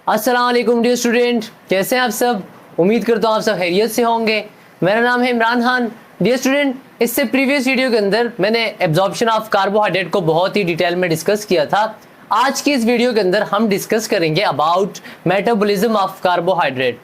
अस्सलाम वालेकुम dear student, कैसे हैं आप सब। उम्मीद करता हूँ आप सब खैरियत से होंगे। मेरा नाम है इमरान खान। डियर स्टूडेंट, इससे प्रीवियस वीडियो के अंदर मैंने एब्जॉर्प्शन ऑफ कार्बोहाइड्रेट को बहुत ही डिटेल में डिस्कस किया था। आज की इस वीडियो के अंदर हम डिस्कस करेंगे अबाउट मेटाबॉलिज्म ऑफ कार्बोहाइड्रेट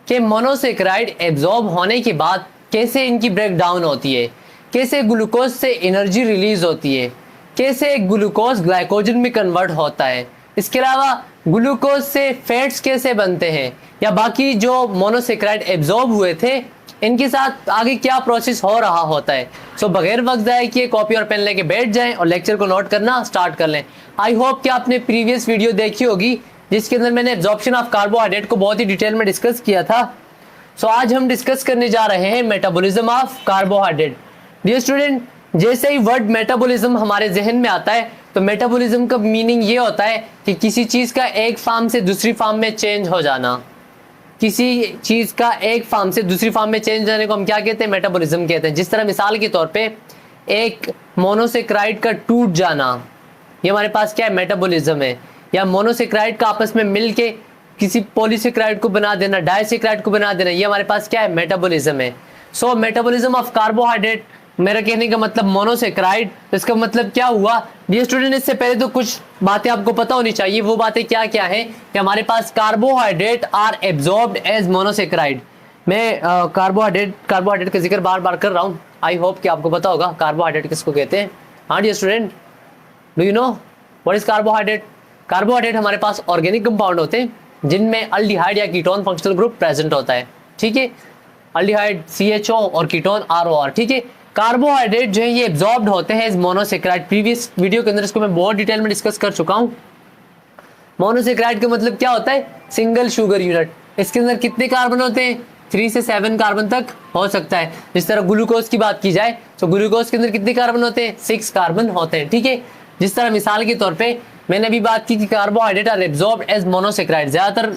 के मोनोसेक्राइड एब्जॉर्ब होने के बाद कैसे इनकी ब्रेक डाउन होती है, कैसे ग्लूकोज से एनर्जी रिलीज होती है, कैसे ग्लूकोज ग्लाइकोजन में कन्वर्ट होता है, इसके अलावा ग्लूकोज से फैट्स कैसे बनते हैं या बाकी जो मोनोसेक्राइड एब्जॉर्ब हुए थे इनके साथ आगे क्या प्रोसेस हो रहा होता है। सो बगैर वक्त जाए कि कॉपी और पेन लेके बैठ जाएं और लेक्चर को नोट करना स्टार्ट कर लें। आई होप कि आपने प्रीवियस वीडियो देखी होगी जिसके अंदर मैंने एब्जॉर्प्शन ऑफ कार्बोहाइड्रेट को बहुत ही डिटेल में डिस्कस किया था। सो आज हम डिस्कस करने जा रहे हैं metabolism of carbohydrate. Dear student, जैसे ही वर्ड मेटाबॉलिज्म हमारे जहन में आता है तो मेटाबॉलिज्म का मीनिंग ये होता है कि किसी चीज़ का एक फॉर्म से दूसरी फॉर्म में चेंज हो जाना। किसी चीज़ का एक फॉर्म से दूसरी फॉर्म में चेंज जाने को हम क्या कहते हैं? मेटाबॉलिज्म कहते हैं। जिस तरह मिसाल के तौर पे एक मोनोसेक्राइड का टूट जाना, ये हमारे पास क्या है? मेटाबॉलिज्म है। या मोनोसेक्राइड का आपस में मिल के किसी पॉलीसेक्राइड को बना देना, डाइसेक्राइड को बना देना, ये हमारे पास क्या है? मेटाबॉलिज्म है। सो मेटाबॉलिज्म ऑफ कार्बोहाइड्रेट, मेरा कहने का मतलब मोनोसेक्राइड, तो इसका मतलब क्या हुआ? डियर स्टूडेंट, इससे पहले तो कुछ बातें आपको पता होनी चाहिए। वो बातें क्या क्या हैं कि हमारे पास carbohydrate are absorbed as monosaccharide. मैं कार्बोहाइड्रेट का जिक्र बार बार कर रहा हूँ। आई होप कि आपको पता होगा कार्बोहाइड्रेट किसको कहते हैं। हाँ dear student, do you know what is carbohydrate? Carbohydrate हमारे पास ऑर्गेनिक कंपाउंड होते हैं जिनमें अल्डिहाइड या कीटोन फंक्शनल ग्रुप प्रेजेंट होता है। ठीक है, अल्डिहाइड CHO और कीटोन ROR। ठीक है, कार्बोहाइड्रेट जो है ये एब्जॉर्ब्ड होते हैं इस मोनोसेक्राइड। प्रीवियस वीडियो के अंदर इसको मैं बहुत डिटेल में डिस्कस कर चुका हूँ। मोनोसेक्राइड का मतलब क्या होता है? Single sugar unit. इसके अंदर कितने कार्बन होते हैं? 3 से 7 कार्बन तक हो सकता है। जिस तरह ग्लूकोज की बात की जाए तो ग्लूकोज के अंदर कितने कार्बन होते हैं? 6 कार्बन होते हैं। ठीक है, जिस तरह मिसाल के तौर पर मैंने अभी बात की कि carbohydrate are absorbed as monosaccharide. ज्यादातर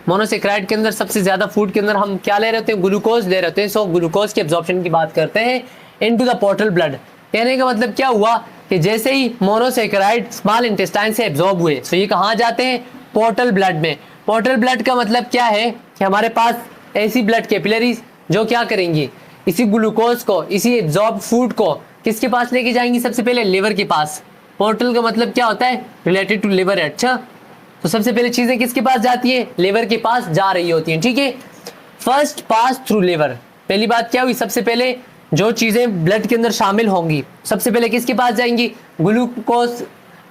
मोनोसेक्राइड के अंदर सबसे ज्यादा फूड के अंदर हम क्या ले रहे होते हैं? ग्लूकोज ले रहे होते हैं। सो ग्लूकोज के एब्जॉर्प्शन की बात करते हैं इनटू द पोर्टल ब्लड। कहने का मतलब क्या हुआ कि जैसे ही मोनोसेक्राइड स्मॉल इंटेस्टाइन से एब्जॉर्ब हुए तो ये कहाँ जाते हैं? पोर्टल ब्लड में। पोर्टल ब्लड का मतलब क्या है कि हमारे पास ऐसी ब्लड कैपिलरीज जो क्या करेंगी, इसी ग्लूकोज को, इसी एब्जॉर्ब फूड को किसके पास लेके जाएंगी? सबसे पहले लिवर के पास। पोर्टल का मतलब क्या होता है? Related to liver. अच्छा, तो सबसे पहले चीजें किसके पास जाती है? लिवर के पास जा रही होती हैं। ठीक है, फर्स्ट पास थ्रू लिवर। पहली बात क्या हुई? सबसे पहले जो चीजें ब्लड के अंदर शामिल होंगी सबसे पहले किसके पास जाएंगी? ग्लूकोज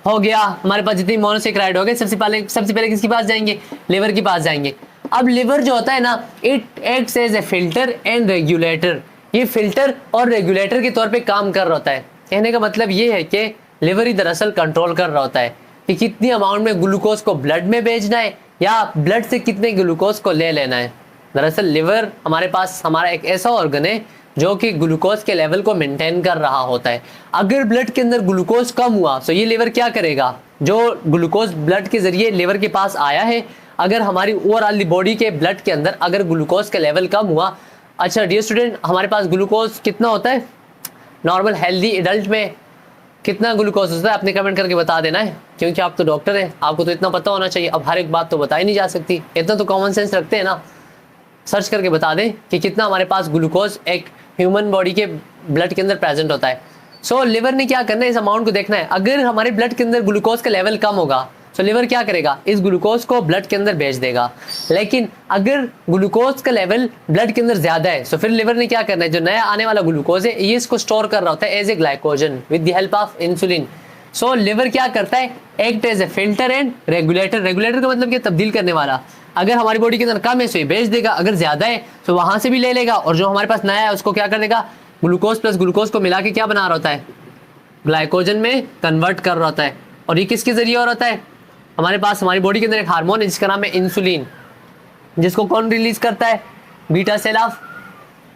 हो गया, हमारे पास जितनी मोनोसेक्राइड हो गए सबसे पहले किसके पास जाएंगे? लिवर के पास जाएंगे। अब लिवर जो होता है ना, it acts as a filter and regulator. ये फिल्टर और रेगुलेटर के तौर पे काम कर रहा होता है। कहने का मतलब ये है कि लिवर ही दरअसल कंट्रोल कर रहा होता है कि कितनी अमाउंट में ग्लूकोज को ब्लड में भेजना है या ब्लड से कितने ग्लूकोज को ले लेना है। दरअसल लिवर हमारे पास हमारा एक ऐसा ऑर्गन है जो कि ग्लूकोज के लेवल को मेंटेन कर रहा होता है। अगर ब्लड के अंदर ग्लूकोज कम हुआ तो ये लिवर क्या करेगा? जो ग्लूकोज ब्लड के जरिए लिवर के पास आया है, अगर हमारी ओवरऑल बॉडी के ब्लड के अंदर अगर ग्लूकोज का लेवल कम हुआ। अच्छा डियर स्टूडेंट, हमारे पास ग्लूकोज कितना होता है नॉर्मल हेल्दी एडल्ट में? कितना ग्लूकोज होता है? आपने कमेंट करके बता देना है, क्योंकि आप तो डॉक्टर हैं, आपको तो इतना पता होना चाहिए। अब हर एक बात तो बताई नहीं जा सकती, इतना तो कॉमन सेंस रखते हैं ना। सर्च करके बता दें कि कितना हमारे पास ग्लूकोज एक ह्यूमन बॉडी के ब्लड के अंदर प्रेजेंट होता है। सो लिवर ने क्या करना है? इस अमाउंट को देखना है। अगर हमारे ब्लड के अंदर ग्लूकोज का लेवल कम होगा तो लिवर क्या करेगा? इस ग्लूकोज को ब्लड के अंदर भेज देगा। लेकिन अगर ग्लूकोज का लेवल ब्लड के अंदर ज्यादा है तो फिर लिवर ने क्या करना है? जो नया आने वाला ग्लूकोज है ये इसको स्टोर कर रहा होता है as a glycogen with the help of insulin. So liver क्या करता है? Act as a filter and regulator. Regulator का मतलब क्या? तब्दील करने वाला। अगर हमारी बॉडी के अंदर कम है तो ये भेज देगा, अगर ज्यादा है तो वहां से भी ले लेगा, और जो हमारे पास नया है उसको क्या कर देगा? ग्लूकोज प्लस ग्लूकोज को मिला के क्या बना रहा होता है? ग्लाइकोजन में कन्वर्ट कर रहा होता है। और ये किसके जरिए हो रहा है? हमारे पास हमारी बॉडी के अंदर एक हार्मोन है जिसका नाम है इंसुलिन, जिसको कौन रिलीज करता है? Beta cell of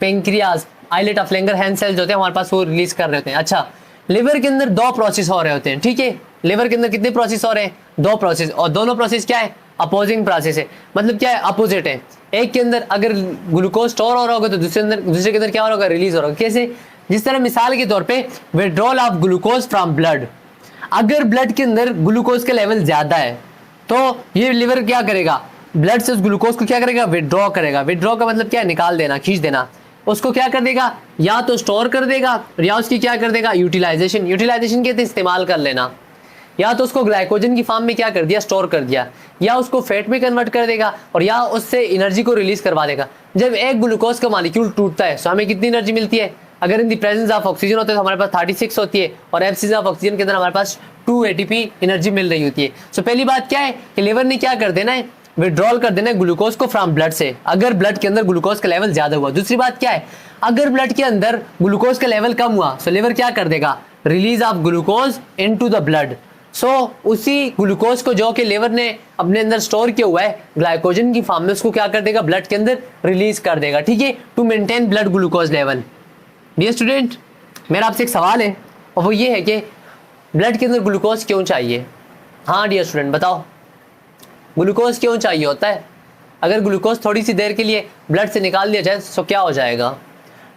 pancreas, islet of Langerhans cells होते हैं हमारे पास, वो रिलीज कर रहे होते हैं। अच्छा, लिवर के अंदर 2 प्रोसेस हो रहे होते हैं। ठीक है, लिवर के अंदर कितने प्रोसेस हो रहे हैं? 2 प्रोसेस, और दोनों प्रोसेस क्या है? अपोजिंग प्रोसेस है। मतलब क्या है? अपोजिट है। एक के अंदर अगर ग्लूकोज स्टोर हो रहा होगा तो दूसरे के अंदर क्या हो रहा होगा? रिलीज हो रहा होगा। कैसे? जिस तरह मिसाल के तौर पे withdrawal of glucose from blood. अगर ब्लड के अंदर ग्लूकोज का लेवल ज्यादा है तो ये लिवर क्या करेगा? ब्लड से उस ग्लूकोज को क्या करेगा, विड्रॉ करेगा। विड्रॉ का मतलब क्या है, निकाल देना, खींच देना। उसको क्या कर देगा, या तो स्टोर कर देगा या उसकी क्या कर देगा, यूटिलाइजेशन। यूटिलाइजेशन कहते हैं इस्तेमाल कर लेना। या तो उसको ग्लाइकोजन की फॉर्म में क्या कर दिया, स्टोर कर दिया, या उसको फैट में कन्वर्ट कर देगा, और या उससे एनर्जी को रिलीज करवा देगा। जब एक ग्लूकोज का मॉलिक्यूल टूटता है तो हमें कितनी एनर्जी मिलती है, अगर in the presence of oxygen होता है तो हमारे पास 36 होती है, और एब्सेंस ऑफ ऑक्सीजन के अंदर हमारे पास 2 ATP एनर्जी मिल रही होती है। सो पहली बात क्या है कि लिवर ने क्या कर देना है, विड्रॉल कर देना है ग्लूकोज को फ्रॉम ब्लड से, अगर ब्लड के अंदर ग्लूकोज का लेवल ज्यादा हुआ। दूसरी बात क्या है, अगर ब्लड के अंदर ग्लूकोज का लेवल कम हुआ तो लिवर क्या कर देगा, release of glucose into the blood. So उसी ग्लूकोज को जो कि लिवर ने अपने अंदर स्टोर किया हुआ है ग्लाइकोजन की फॉर्म में, उसको क्या कर देगा, ब्लड के अंदर रिलीज कर देगा। ठीक है, to maintain blood glucose level. Dear student, मेरा आपसे एक सवाल है, और वो ये है कि ब्लड के अंदर ग्लूकोज क्यों चाहिए। हाँ डियर स्टूडेंट बताओ, ग्लूकोज क्यों चाहिए होता है। अगर ग्लूकोज थोड़ी सी देर के लिए ब्लड से निकाल दिया जाए तो क्या हो जाएगा।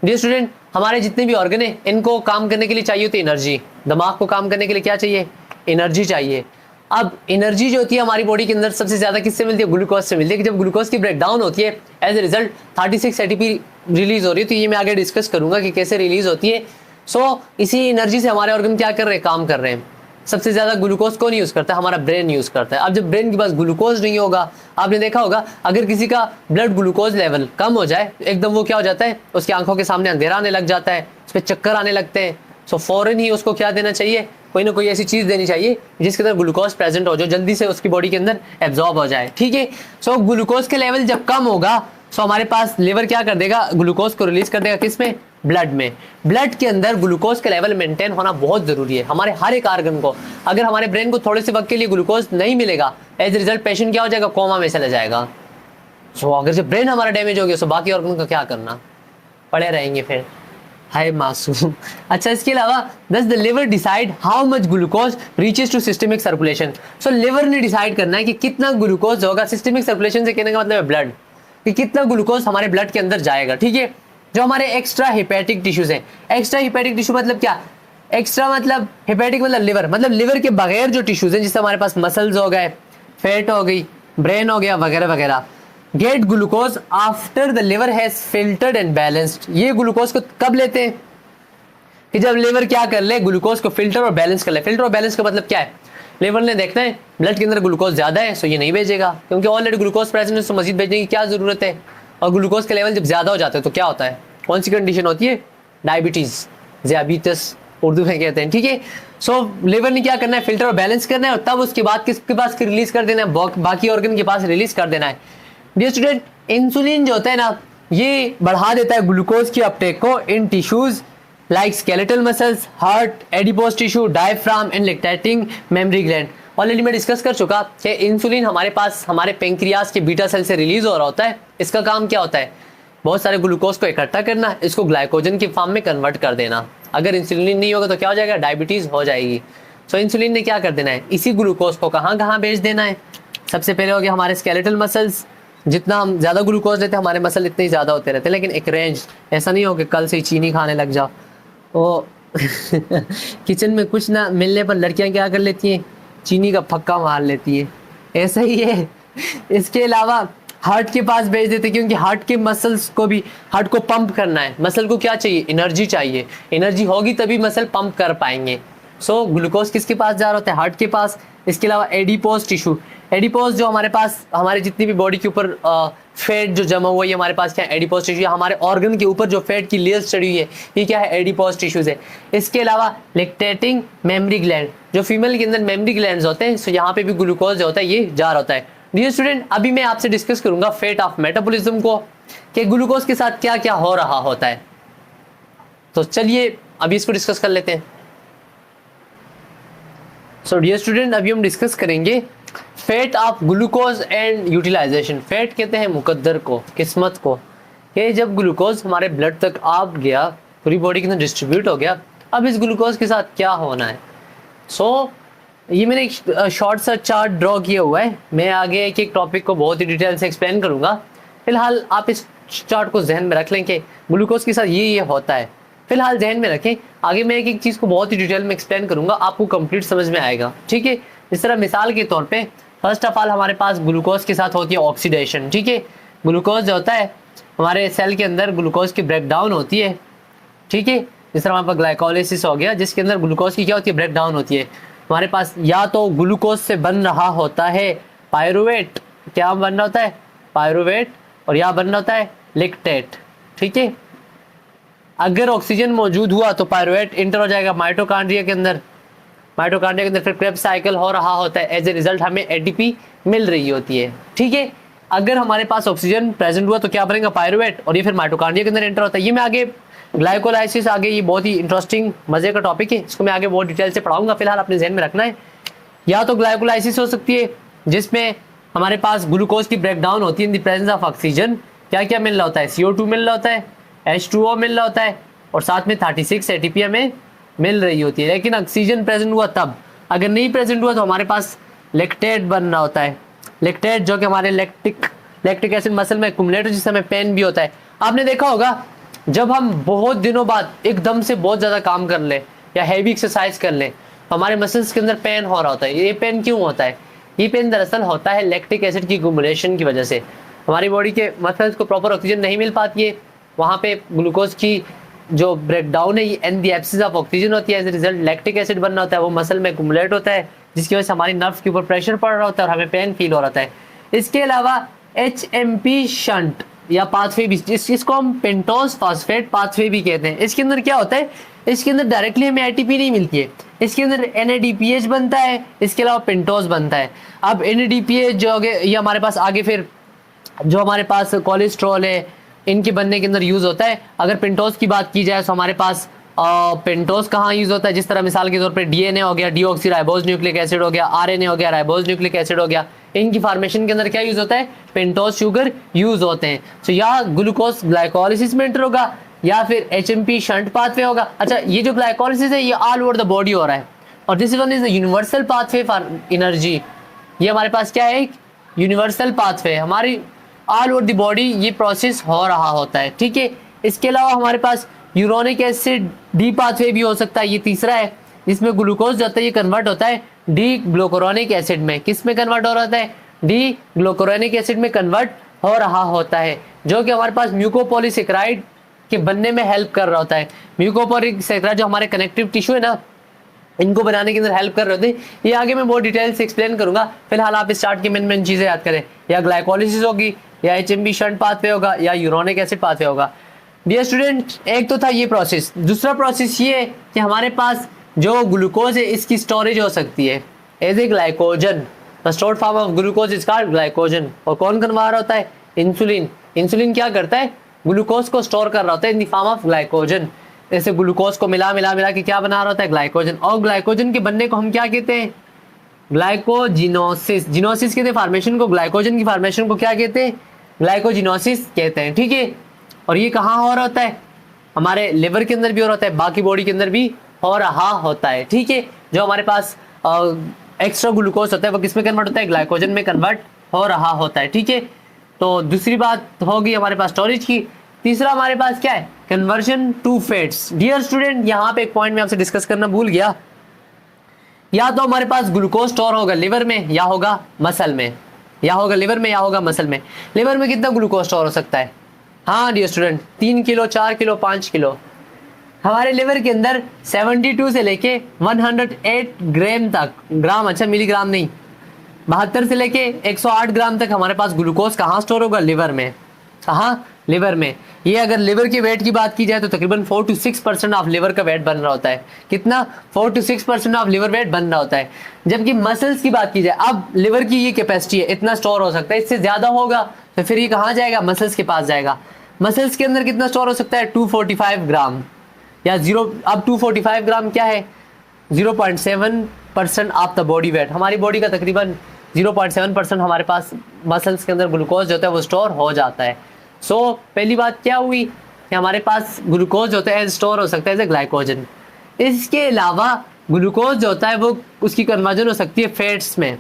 डियर स्टूडेंट, हमारे जितने भी ऑर्गन है इनको काम करने के लिए चाहिए होती है एनर्जी। दिमाग को काम करने के लिए क्या चाहिए, एनर्जी चाहिए। अब एनर्जी जो होती है हमारी बॉडी के अंदर सबसे ज्यादा किससे मिलती है, ग्लूकोज से मिलती है। जब ग्लूकोज की ब्रेकडाउन होती है as a result 36 ATP release हो रही है। तो ये मैं आगे डिस्कस करूंगा कि कैसे रिलीज होती है। सो इसी एनर्जी से हमारे ऑर्गन क्या कर रहे हैं, काम कर रहे हैं। सबसे ज्यादा ग्लूकोज कौन यूज करता है, हमारा ब्रेन यूज करता है। अब जब ब्रेन के पास ग्लूकोज नहीं होगा, आपने देखा होगा अगर किसी का ब्लड ग्लूकोज लेवल कम हो जाए एकदम वो क्या हो जाता है, उसकी आंखों के सामने अंधेरा आने लग जाता है, उस पर चक्कर आने लगते हैं। सो फौरन ही उसको क्या देना चाहिए, कोई ना कोई ऐसी चीज देनी चाहिए जिसके अंदर ग्लूकोज प्रेजेंट हो, जो जल्दी से उसकी बॉडी के अंदर एब्जॉर्ब हो जाए। ठीक है, सो ग्लूकोज के लेवल जब कम होगा सो हमारे पास लिवर क्या कर देगा, ग्लूकोज को रिलीज कर देगा, किसमें, ब्लड में। ब्लड के अंदर ग्लूकोज का लेवल मेंटेन होना बहुत जरूरी है हमारे हर एक ऑर्गन को। अगर हमारे ब्रेन को थोड़े से वक्त के लिए ग्लूकोज नहीं मिलेगा, एज रिजल्ट पेशेंट क्या हो जाएगा, कोमा में चला जाएगा। सो अगर जब ब्रेन हमारा डैमेज हो गया तो बाकी ऑर्गन का क्या करना, पड़े रहेंगे फिर, हाय मासूम। अच्छा, इसके अलावा does the liver decide how much glucose reaches to systemic circulation? So liver ने डिसाइड करना है कि कितना ग्लूकोज होगा। सिस्टेमिक सर्कुलेशन से कहने का मतलब है ब्लड, कि कितना ग्लूकोज हमारे ब्लड के अंदर जाएगा। ठीक है, जो हमारे एक्स्ट्रा हिपैटिक टिश्यूज हैं, एक्स्ट्रा हिपैटिक टिश्यू मतलब क्या, एक्स्ट्रा मतलब हिपैटिक मतलब लिवर, मतलब लिवर के बगैर जो टिश्यूज हैं, जिससे हमारे पास मसल्स हो गए, फैट हो गई, ब्रेन हो गया, वगैरह वगैरह, get glucose after the liver has filtered and balanced. ये ग्लूकोज को कब लेते हैं, कि जब लिवर क्या कर ले, ग्लूकोज को फिल्टर और बैलेंस कर ले। फिल्टर और बैलेंस का मतलब क्या है, लिवर ने देखना है ब्लड के अंदर ग्लूकोज ज्यादा है, सो ये नहीं भेजेगा, क्योंकि ऑलरेडी ग्लूकोज प्रेजेंट है, तो मजीद भेजने की क्या जरूरत है। और ग्लूकोज के लेवल जब ज्यादा हो जाते हैं तो क्या होता है, कौन सी कंडीशन होती है, डायबिटीज, ज़ियाबीतस उर्दू में कहते हैं। ठीक है, सो लिवर ने क्या करना है, फिल्टर और बैलेंस करना है, और तब उसके बाद किसके पास रिलीज कर देना है, बाकी ऑर्गन के पास रिलीज कर देना है। डियर स्टूडेंट, इंसुलिन जो होता है ना, ये बढ़ा देता है ग्लूकोज की अपटेक को इन tissues like skeletal muscles, heart, adipose tissue, diaphragm and lactating mammary gland. Already मैं डिस्कस कर चुका कि इंसुलिन हमारे पास हमारे पेंक्रियास के बीटा सेल से रिलीज हो रहा होता है। इसका काम क्या होता है, बहुत सारे ग्लूकोज को इकट्ठा करना, इसको ग्लाइकोजन की फॉर्म में कन्वर्ट कर देना। अगर इंसुलिन नहीं होगा तो क्या हो जाएगा, डायबिटीज हो जाएगी। सो इंसुलिन ने क्या कर देना है, इसी ग्लूकोज को कहाँ कहाँ भेज देना है। सबसे पहले हो गया हमारे स्केलेटल मसल्स, जितना हम ज्यादा ग्लूकोज लेते हैं हमारे मसल इतने ही ज्यादा होते रहते हैं, लेकिन एक रेंज, ऐसा नहीं हो कि कल से ही चीनी खाने लग जाओ। तो किचन में कुछ ना मिलने पर लड़कियां क्या कर लेती हैं, चीनी का फक्का मार लेती है, ऐसा ही है। इसके अलावा हार्ट के पास भेज देते, क्योंकि हार्ट के मसल्स को भी, हार्ट को पंप करना है, मसल को क्या चाहिए, एनर्जी चाहिए, एनर्जी होगी तभी मसल पंप कर पाएंगे। सो ग्लूकोज किसके पास जा रहा होता है, हार्ट के पास। इसके अलावा एडिपोज टिश्यू, एडिपोज जो हमारे पास, हमारे जितनी भी बॉडी के ऊपर फैट जो जमा हुआ है, हमारे पास क्या है, एडिपोज टिश्यू। हमारे ऑर्गन के ऊपर जो फैट की लेयर्स चढ़ी हुई है, ये क्या है, एडिपोज टिश्यूज है। इसके अलावा लैक्टेटिंग मेमोरी ग्लैंड, जो फीमेल के अंदर मेमोरी ग्लैंड्स होते हैं, सो यहाँ पे भी ग्लूकोज जो होता है ये जा रहा होता है। डियर स्टूडेंट, अभी मैं आपसे डिस्कस करूंगा फेट ऑफ मेटाबॉलिज्म को, कि ग्लूकोज के साथ क्या क्या हो रहा होता है। तो चलिए अभी इसको डिस्कस कर लेते हैं। सो डियर स्टूडेंट, अभी हम डिस्कस करेंगे fate of glucose and utilisation. Fate कहते हैं मुकद्दर को, किस्मत को, कि जब ग्लूकोज हमारे ब्लड तक आ गया, पूरी बॉडी के अंदर डिस्ट्रीब्यूट हो गया, अब इस ग्लूकोज के साथ क्या होना है। सो ये मैंने एक शॉर्ट सा चार्ट ड्रॉ किया हुआ है, मैं आगे एक एक टॉपिक को बहुत ही डिटेल से एक्सप्लेन करूंगा। फिलहाल आप इस चार्ट को जहन में रख लें कि ग्लूकोज के साथ ये होता है, फिलहाल जहन में रखें। आगे मैं एक एक चीज़ को बहुत ही डिटेल में एक्सप्लेन करूंगा, आपको कंप्लीट समझ में आएगा। ठीक है, इस तरह मिसाल के तौर पे फर्स्ट ऑफ ऑल हमारे पास ग्लूकोज के साथ होती है ऑक्सीडेशन, ठीक है। ग्लूकोज जो होता है हमारे सेल के अंदर ग्लूकोज की ब्रेक डाउन होती है, ठीक है। जिस तरह हमारे पास ग्लाइकोलाइसिस हो गया जिसके अंदर ग्लूकोज की क्या होती है, ब्रेक डाउन होती है। हमारे पास या तो ग्लूकोज से बन रहा होता है पायरुवेट, क्या बन रहा होता है, पायरुवेट, और या बन रहा होता है लैक्टेट, ठीक है। अगर ऑक्सीजन मौजूद हुआ तो पायरुवेट इंटर हो जाएगा माइटोकॉन्ड्रिया के अंदर, माइटोकॉन्ड्रिया के अंदर फिर क्रेब्स साइकिल हो रहा होता है, एज ए रिजल्ट हमें एटीपी मिल रही होती है, ठीक है। अगर हमारे पास ऑक्सीजन प्रेजेंट हुआ तो क्या बनेगा, पायरुवेट, और ये फिर माइटोकॉन्ड्रिया के अंदर एंटर होता है। ये मैं आगे ग्लाइकोलाइसिस आगे ये बहुत ही इंटरेस्टिंग मजे का टॉपिक है, इसको मैं आगे बहुत डिटेल से पढ़ाऊंगा, फिलहाल अपने ध्यान में रखना है। या तो ग्लाइकोलाइसिस हो सकती है जिसमें हमारे पास ग्लूकोज की ब्रेक डाउन होती है in the presence of oxygen. क्या क्या मिल रहा होता है, CO2 मिल रहा होता है, H2O मिल रहा होता है, और साथ में 36 ATP हमें मिल रही होती है। लेकिन ऑक्सीजन प्रेजेंट हुआ तब, अगर नहीं प्रेजेंट हुआ तो हमारे पास लैक्टेट बन रहा होता है, लैक्टेट जो कि हमारे लैक्टिक एसिड मसल में एक्युमुलेट हो जिससे हमें पेन भी होता है। आपने देखा होगा जब हम बहुत दिनों बाद एकदम से बहुत ज़्यादा काम कर लें या हैवी एक्सरसाइज कर लें तो हमारे मसल्स के अंदर पेन हो रहा होता है। ये पेन क्यों होता है, ये पेन दरअसल होता है लैक्टिक एसिड की एक्युमुलेशन की वजह से। हमारी बॉडी के मसल्स को प्रॉपर ऑक्सीजन नहीं मिल पाती है, वहाँ पे ग्लूकोज की जो ब्रेक डाउन है ये in the absence of oxygen होती है, as a result lactic acid बनना होता है, वो मसल में एक्युमुलेट होता है जिसकी वजह से हमारी नर्व के ऊपर प्रेशर पड़ रहा होता है और हमें पेन फील हो रहा है। इसके अलावा HMP शंट या पाथवे भी, इसको हम पेंटोज फॉस्फेट पाथवे भी कहते हैं। इसके अंदर क्या होता है, इसके अंदर डायरेक्टली हमें ATP नहीं मिलती है, इसके अंदर NADPH बनता है, इसके अलावा पेंटोज बनता है। अब NADPH जो आगे ये हमारे पास आगे फिर जो हमारे पास कोलेस्ट्रॉल है इनके बनने के अंदर यूज होता है। अगर पेंटोज की बात की जाए तो हमारे पास पेंटोज कहाँ यूज होता है, जिस तरह मिसाल के तौर पे DNA हो गया, डीऑक्सी राइबोज न्यूक्लिक एसिड हो गया, RNA हो गया, राइबोज न्यूक्लिक एसिड हो गया, इनकी फॉर्मेशन के अंदर क्या यूज होता है, पेंटोज शुगर यूज होते हैं। तो या ग्लूकोज ग्लाइकोलाइसिस में एंटर होगा या फिर HMP शंट पाथवे होगा। अच्छा, ये जो ग्लाइकोलाइसिस है ये ऑल ओवर द बॉडी हो रहा है और this one is the universal pathway for energy. ये हमारे पास क्या है, एक यूनिवर्सल पाथवे, हमारी ऑल ओवर द बॉडी ये प्रोसेस हो रहा होता है, ठीक है। इसके अलावा हमारे पास यूरोनिक एसिड डी पाथवे भी हो सकता है, ये तीसरा है जिसमें ग्लूकोज जाता है ये कन्वर्ट होता है डी ग्लूकोरोनिक एसिड में। किस में कन्वर्ट हो रहा है, डी ग्लूकोरोनिक एसिड में कन्वर्ट हो रहा होता है, जो कि हमारे पास म्यूकोपॉलीसेकेराइड के बनने में हेल्प कर रहा होता है। म्यूकोपॉलीसेकेराइड जो हमारे कनेक्टिव टिश्यू है ना, इनको बनाने के अंदर हेल्प कर रहे होते हैं। ये आगे मैं बहुत डिटेल से एक्सप्लेन करूंगा, फिलहाल आप स्टार्ट की मेन चीजें याद करें, या ग्लाइकोलाइसिस होगी या HMP शंट पाथवे होगा या यूरोनिक एसिड पाथवे होगा। डियर स्टूडेंट, एक तो था ये प्रोसेस, दूसरा प्रोसेस ये है कि हमारे पास जो ग्लूकोज है इसकी स्टोरेज हो सकती है as a glycogen. The stored form of glucose is called glycogen. और कौन करवा रहा होता है, इंसुलिन। इंसुलिन क्या करता है, ग्लूकोज को स्टोर कर रहा होता है in the form of glycogen. ऐसे ग्लूकोज को मिला के क्या बना रहा होता है, ग्लाइकोजन। और ग्लाइकोजन के बनने को हम क्या कहते हैं, ग्लाइकोजिनोसिस। जिनोसिस कहते हैं फॉर्मेशन को, ग्लाइकोजन की फॉर्मेशन को क्या कहते हैं, ग्लाइकोजिनोसिस कहते हैं, ठीक है। और ये कहाँ हो रहा होता है, हमारे लिवर के अंदर भी हो रहा होता है, बाकी बॉडी के अंदर भी हो रहा होता है, ठीक है। जो हमारे पास एक्स्ट्रा ग्लूकोज होता है वो किस में कन्वर्ट होता है, ग्लाइकोजन में कन्वर्ट हो रहा होता है, ठीक है। तो दूसरी बात होगी हमारे पास स्टोरेज की। तीसरा हमारे पास क्या है, conversion to fats. Dear student, यहाँ पे एक पॉइंट में आपसे डिस्कस करना भूल गया, या तो हमारे पास ग्लूकोज स्टोर होगा लिवर में या होगा मसल में, या होगा लिवर में या होगा मसल में। लिवर में कितना ग्लूकोज स्टोर हो सकता है, हाँ dear student, 3 kilo, 4 kilo, 5 kilo. हमारे लिवर के अंदर 72 से लेके 108 ग्राम तक, ग्राम, अच्छा मिलीग्राम नहीं, 72 से लेके 108 ग्राम तक हमारे पास ग्लूकोज कहाँ स्टोर होगा, लिवर में। कहाँ, लिवर में। ये अगर लिवर की वेट की बात की जाए तो तकरीबन 4 to 6% ऑफ लिवर का वेट बन रहा होता है। कितना, 4 to 6% ऑफ लिवर वेट बन रहा होता है। जबकि मसल्स की बात की जाए, अब लिवर की ये कैपेसिटी है, इतना स्टोर हो सकता है, इससे ज्यादा होगा तो फिर ये कहाँ जाएगा, मसल्स के पास जाएगा। मसल्स के अंदर कितना स्टोर हो सकता है, 245 ग्राम या 0, अब 245 ग्राम क्या है, 0.7% ऑफ द बॉडी वेट। हमारी बॉडी का तकरीबन 0.7% हमारे पास मसल्स के अंदर ग्लूकोज जो होता है वो स्टोर हो जाता है। सो पहली बात क्या हुई कि हमारे पास ग्लूकोज होता है स्टोर हो सकता है एज ए ग्लाइकोजन। इसके अलावा ग्लूकोज जो होता है वो उसकी कन्वर्जन हो सकती है फैट्स में।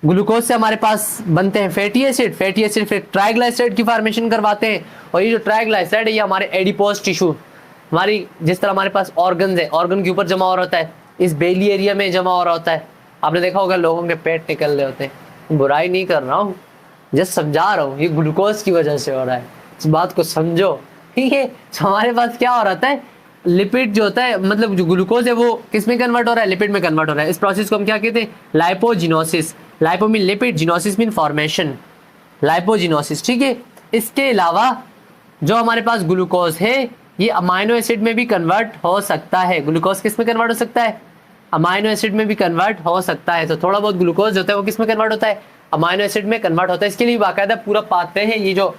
ग्लूकोज से हमारे पास बनते हैं फैटी एसिड, फैटी एसिड फिर ट्राइग्लाइसराइड की फॉर्मेशन करवाते हैं। और ये जो ट्राइग्लाइसराइड है ये हमारे एडिपोज टिश्यू, हमारी जिस तरह हमारे पास ऑर्गन है, ऑर्गन के ऊपर जमा हो रहा होता है, इस बेली एरिया में जमा हो रहा होता है, आपने देखा होगा लोगों के पेट निकल रहे होते हैं, बुराई नहीं कर रहा हूँ, जस्ट समझा रहा हूँ, ये ग्लूकोज की वजह से हो रहा है, इस बात को समझो, ठीक है। तो हमारे पास क्या हो रहा है, लिपिड जो होता है, मतलब जो ग्लूकोज है वो किस में कन्वर्ट हो रहा है, लिपिड में कन्वर्ट हो रहा है। इस प्रोसेस को हम क्या कहते हैं, lipogenesis. Lipo mean lipid, genesis mean formation, lipogenesis, ठीक है। इसके अलावा जो हमारे पास ग्लूकोज है ये अमाइनो एसिड में भी कन्वर्ट हो सकता है। ग्लूकोज किस में कन्वर्ट हो सकता है, अमाइनो एसिड में भी कन्वर्ट हो सकता है। तो थोड़ा बहुत ग्लूकोज होता है वो किस में कन्वर्ट होता है, अमाइनो एसिड में कन्वर्ट होता है। इसके लिए बाकायदा पूरा पाथवे है, ये जो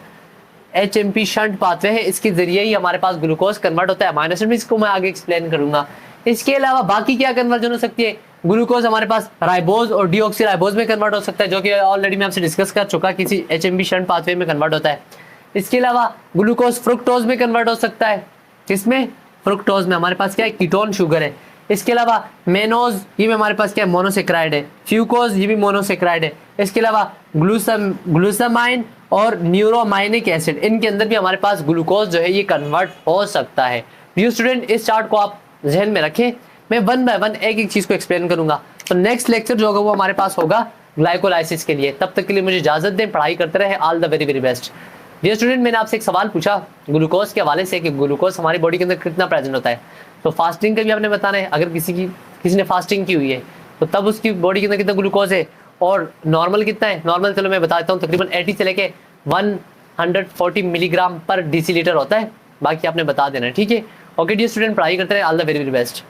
HMP शंट पाथवे है इसके जरिए ही हमारे पास ग्लूकोज कन्वर्ट होता है अमाइनो एसिड में, इसको मैं आगे एक्सप्लेन करूंगा। इसके अलावा बाकी क्या कन्वर्जन हो सकती है, ग्लूकोज हमारे पास राइबोज और डीऑक्सीराइबोज में कन्वर्ट हो सकता है, जो कि ऑलरेडी मैं आपसे डिस्कस कर चुका, किसी HMP शंट पाथवे में कन्वर्ट होता है। इसके अलावा ग्लूकोज फ्रुक्टोज में कन्वर्ट हो सकता है, किसमें, फ्रुक्टोज में, हमारे पास क्या है, कीटोन शुगर है। इसके अलावा मेनोज, ये भी हमारे पास क्या है, मोनोसेक्राइड है। फ्यूकोज, ये भी मोनोसेक्राइड है। इसके अलावा ग्लूसामाइन और न्यूरोमाइनिक एसिड, इनके अंदर भी हमारे पास ग्लूकोज जो है ये कन्वर्ट हो सकता है। डियर स्टूडेंट, इस चार्ट को आप ध्यान में रखें, मैं वन बाय वन एक एक चीज को एक्सप्लेन करूंगा। तो नेक्स्ट लेक्चर जो होगा वो हमारे पास होगा ग्लाइकोलाइसिस के लिए। तब तक के लिए मुझे इजाजत दें, पढ़ाई करते रहे, all the very very best. Dear student, मैंने आपसे एक सवाल पूछा ग्लूकोज के हवाले से कि ग्लूकोज हमारी बॉडी के अंदर कितना प्रेजेंट होता है। तो फास्टिंग का भी आपने बताना है, अगर किसी ने फास्टिंग की हुई है तो तब उसकी बॉडी के अंदर कितना ग्लूकोज है, और नॉर्मल कितना है। नॉर्मल चलो मैं बता देता हूँ, तकरीबन 80 से लेके 140 मिलीग्राम पर डेसीलीटर होता है, बाकी आपने बता देना है, ठीक है। ओके डियर स्टूडेंट, पढ़ाई करते रहे, all the very very best.